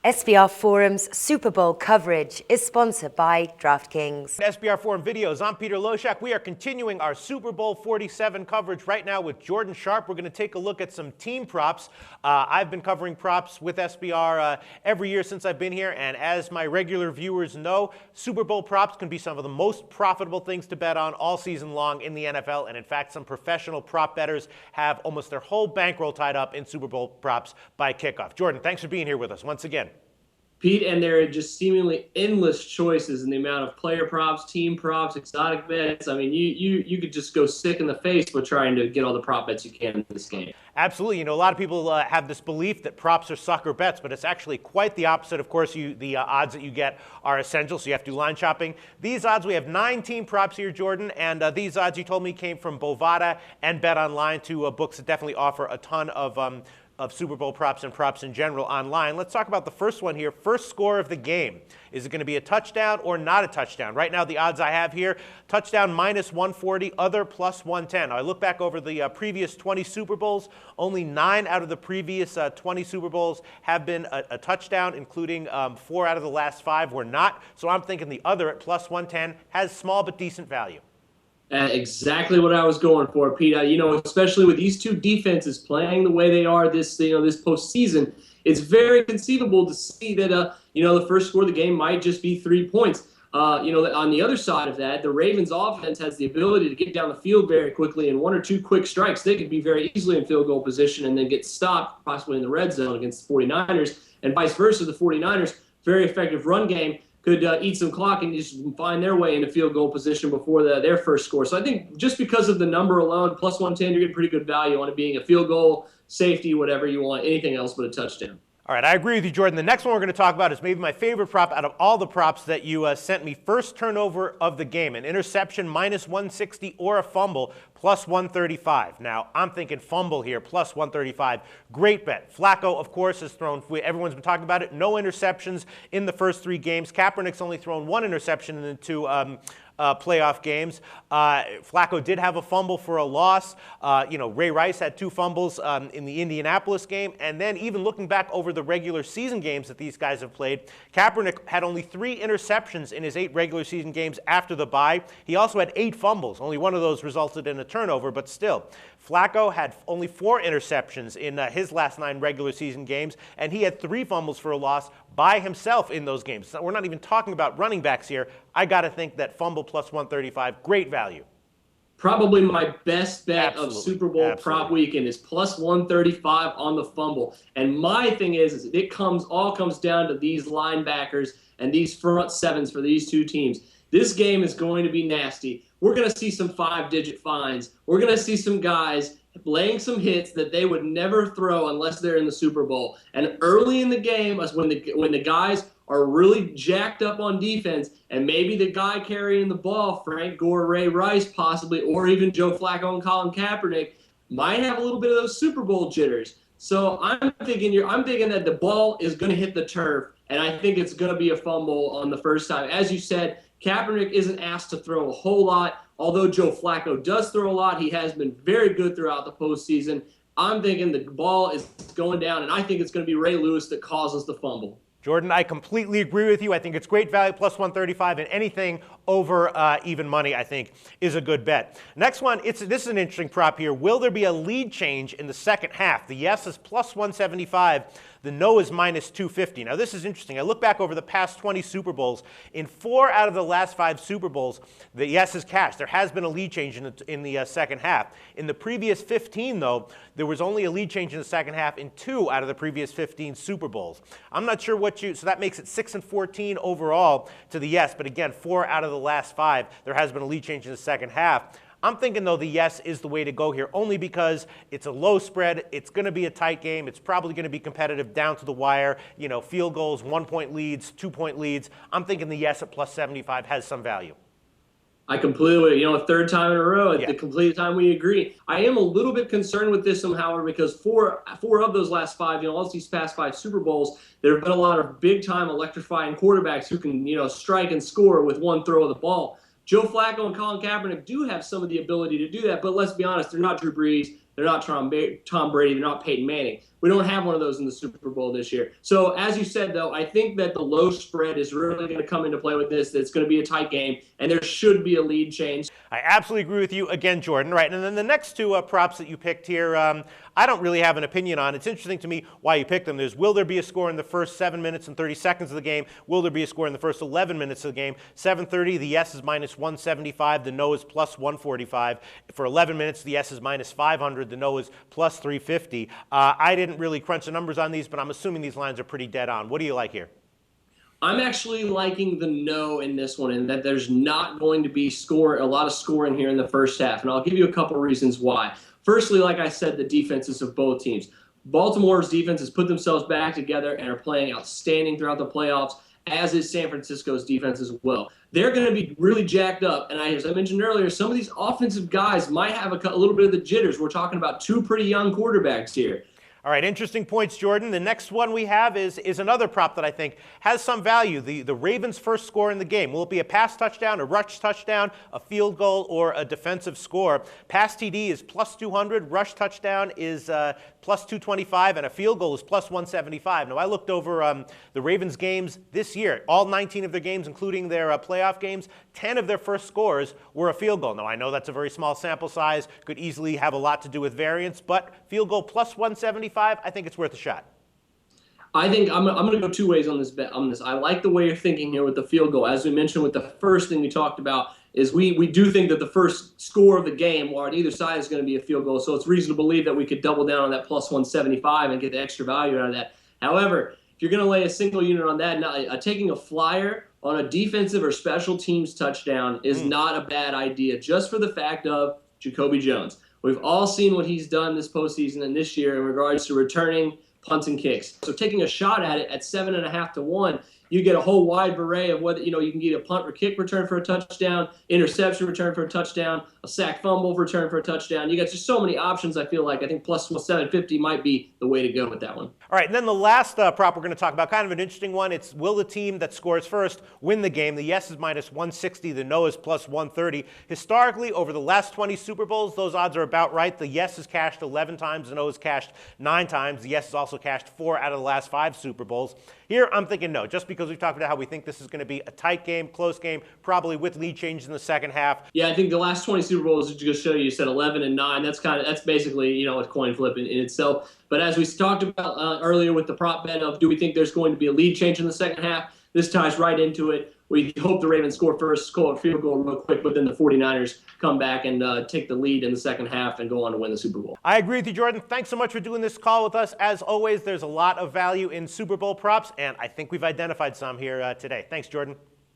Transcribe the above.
SBR Forum's Super Bowl coverage is sponsored by DraftKings. SBR Forum Videos, I'm Peter Loshak. We are continuing our Super Bowl 47 coverage right now with Jordan Sharp. We're going to take a look at some team props. I've been covering props with SBR every year since I've been here, and as my regular viewers know, Super Bowl props can be some of the most profitable things to bet on all season long in the NFL, and in fact, some professional prop bettors have almost their whole bankroll tied up in Super Bowl props by kickoff. Jordan, thanks for being here with us once again. Pete, and there are just seemingly endless choices in the amount of player props, team props, exotic bets. I mean, you could just go sick in the face with trying to get all the prop bets you can in this game. Absolutely. You know, a lot of people have this belief that props are sucker bets, but it's actually quite the opposite. Of course, the odds that you get are essential, so you have to do line shopping. These odds, we have 9 team props here, Jordan, and these odds you told me came from Bovada and Bet Online, two books that definitely offer a ton of Super Bowl props and props in general online. Let's talk about the first one here. First score of the game. Is it going to be a touchdown or not a touchdown? Right now, the odds I have here, touchdown minus 140, other plus 110. Now, I look back over the previous 20 Super Bowls. Only 9 out of the previous 20 Super Bowls have been a touchdown, including 4 out of the last 5 were not. So I'm thinking the other at plus 110 has small but decent value. Exactly what I was going for, Pete. Especially with these two defenses playing the way they are this postseason, it's very conceivable to see that the first score of the game might just be 3 points. On the other side of that, the Ravens offense has the ability to get down the field very quickly, and 1 or 2 quick strikes, they could be very easily in field goal position and then get stopped possibly in the red zone against the 49ers, and vice versa. The 49ers, very effective run game, could eat some clock and just find their way into field goal position before their first score. So I think just because of the number alone, plus 110, you're getting pretty good value on it being a field goal, safety, whatever you want, anything else but a touchdown. All right, I agree with you, Jordan. The next one we're going to talk about is maybe my favorite prop out of all the props that you sent me. First turnover of the game, an interception minus 160 or a fumble plus 135. Now, I'm thinking fumble here, plus 135. Great bet. Flacco, of course, has thrown, everyone's been talking about it, no interceptions in the first 3 games. Kaepernick's only thrown 1 interception in the 2 playoff games. Flacco did have a fumble for a loss. Ray Rice had 2 fumbles in the Indianapolis game. And then even looking back over the regular season games that these guys have played, Kaepernick had only 3 interceptions in his 8 regular season games after the bye. He also had 8 fumbles. Only one of those resulted in a turnover, but still. Flacco had only 4 interceptions in his last 9 regular season games, and he had 3 fumbles for a loss by himself in those games. So we're not even talking about running backs here. I got to think that fumble plus 135, great value. Probably my best bet Absolutely. of Super Bowl prop weekend is plus 135 on the fumble. And my thing is it all comes down to these linebackers and these front sevens for these two teams. This game is going to be nasty. We're going to see some 5-digit fines. We're going to see some guys laying some hits that they would never throw unless they're in the Super Bowl. And early in the game, when the guys are really jacked up on defense, and maybe the guy carrying the ball, Frank Gore, Ray Rice possibly, or even Joe Flacco and Colin Kaepernick, might have a little bit of those Super Bowl jitters. So I'm thinking that the ball is going to hit the turf, and I think it's going to be a fumble on the first time. As you said, Kaepernick isn't asked to throw a whole lot. Although Joe Flacco does throw a lot, he has been very good throughout the postseason. I'm thinking the ball is going down, and I think it's going to be Ray Lewis that causes the fumble. Jordan, I completely agree with you. I think it's great value, plus 135, and anything over even money, I think, is a good bet. Next one, this is an interesting prop here. Will there be a lead change in the second half? The yes is plus 175. The no is minus 250. Now, this is interesting. I look back over the past 20 Super Bowls. In 4 out of the last 5 Super Bowls, the yes is cashed. There has been a lead change in the second half. In the previous 15, though, there was only a lead change in the second half in 2 out of the previous 15 Super Bowls. I'm not sure so that makes it 6-14 overall to the yes. But again, 4 out of the last 5, there has been a lead change in the second half. I'm thinking, though, the yes is the way to go here, only because it's a low spread. It's going to be a tight game. It's probably going to be competitive down to the wire. Field goals, 1-point leads, 2-point leads. I'm thinking the yes at plus 75 has some value. I completely, a third time in a row, at the complete time we agree. I am a little bit concerned with this, however, because four of those last 5, all these past 5 Super Bowls, there have been a lot of big-time electrifying quarterbacks who can, strike and score with one throw of the ball. Joe Flacco and Colin Kaepernick do have some of the ability to do that, but let's be honest, they're not Drew Brees, they're not Tom Brady, they're not Peyton Manning. We don't have one of those in the Super Bowl this year. So as you said, though, I think that the low spread is really going to come into play with this. It's going to be a tight game, and there should be a lead change. I absolutely agree with you again, Jordan. Right, and then the next two props that you picked here, I don't really have an opinion on. It's interesting to me why you picked them. There's will there be a score in the first 7 minutes and 30 seconds of the game? Will there be a score in the first 11 minutes of the game? 7:30, the yes is minus 175, the no is plus 145. For 11 minutes, the yes is minus 500, the no is plus 350. I didn't really crunch the numbers on these, but I'm assuming these lines are pretty dead on. What do you like here? I'm actually liking the no in this one, and that there's not going to be a lot of scoring here in the first half, and I'll give you a couple reasons why. Firstly, like I said, the defenses of both teams. Baltimore's defense has put themselves back together and are playing outstanding throughout the playoffs, as is San Francisco's defense as well. They're going to be really jacked up, and as I mentioned earlier, some of these offensive guys might have a little bit of the jitters. We're talking about two pretty young quarterbacks here. All right, interesting points, Jordan. The next one we have is another prop that I think has some value. The Ravens' first score in the game. Will it be a pass touchdown, a rush touchdown, a field goal, or a defensive score? Pass TD is plus 200, rush touchdown is plus 225, and a field goal is plus 175. Now, I looked over the Ravens' games this year. All 19 of their games, including their playoff games, 10 of their first scores were a field goal. Now, I know that's a very small sample size, could easily have a lot to do with variance, but field goal plus 175, I think it's worth a shot. I think I'm going to go two ways on this bet. I like the way you're thinking here with the field goal. As we mentioned with the first thing we talked about, is we do think that the first score of the game, or on either side, is going to be a field goal. So it's reasonable to believe that we could double down on that plus 175 and get the extra value out of that. However, if you're going to lay a single unit on that, taking a flyer on a defensive or special teams touchdown is not a bad idea, just for the fact of Jacoby Jones. We've all seen what he's done this postseason and this year in regards to returning punts and kicks. So taking a shot at it at 7.5 to 1, you get a whole wide array of whether, you can get a punt or kick return for a touchdown, interception return for a touchdown, a sack fumble return for a touchdown. You got just so many options, I feel like. I think plus 750 might be the way to go with that one. All right, and then the last prop we're going to talk about, kind of an interesting one. It's will the team that scores first win the game? The yes is minus 160, the no is plus 130. Historically, over the last 20 Super Bowls, those odds are about right. The yes is cashed 11 times, the no is cashed 9 times. The yes is also cashed 4 out of the last 5 Super Bowls. Here, I'm thinking no, just because we've talked about how we think this is going to be a tight game, close game, probably with lead changes in the second half. Yeah, I think the last 20 Super Bowls just show you said 11 and 9. That's basically, a coin flip in itself. But as we talked about earlier with the prop bet of do we think there's going to be a lead change in the second half, this ties right into it. We hope the Ravens score first, score a field goal real quick, but then the 49ers come back and take the lead in the second half and go on to win the Super Bowl. I agree with you, Jordan. Thanks so much for doing this call with us. As always, there's a lot of value in Super Bowl props, and I think we've identified some here today. Thanks, Jordan.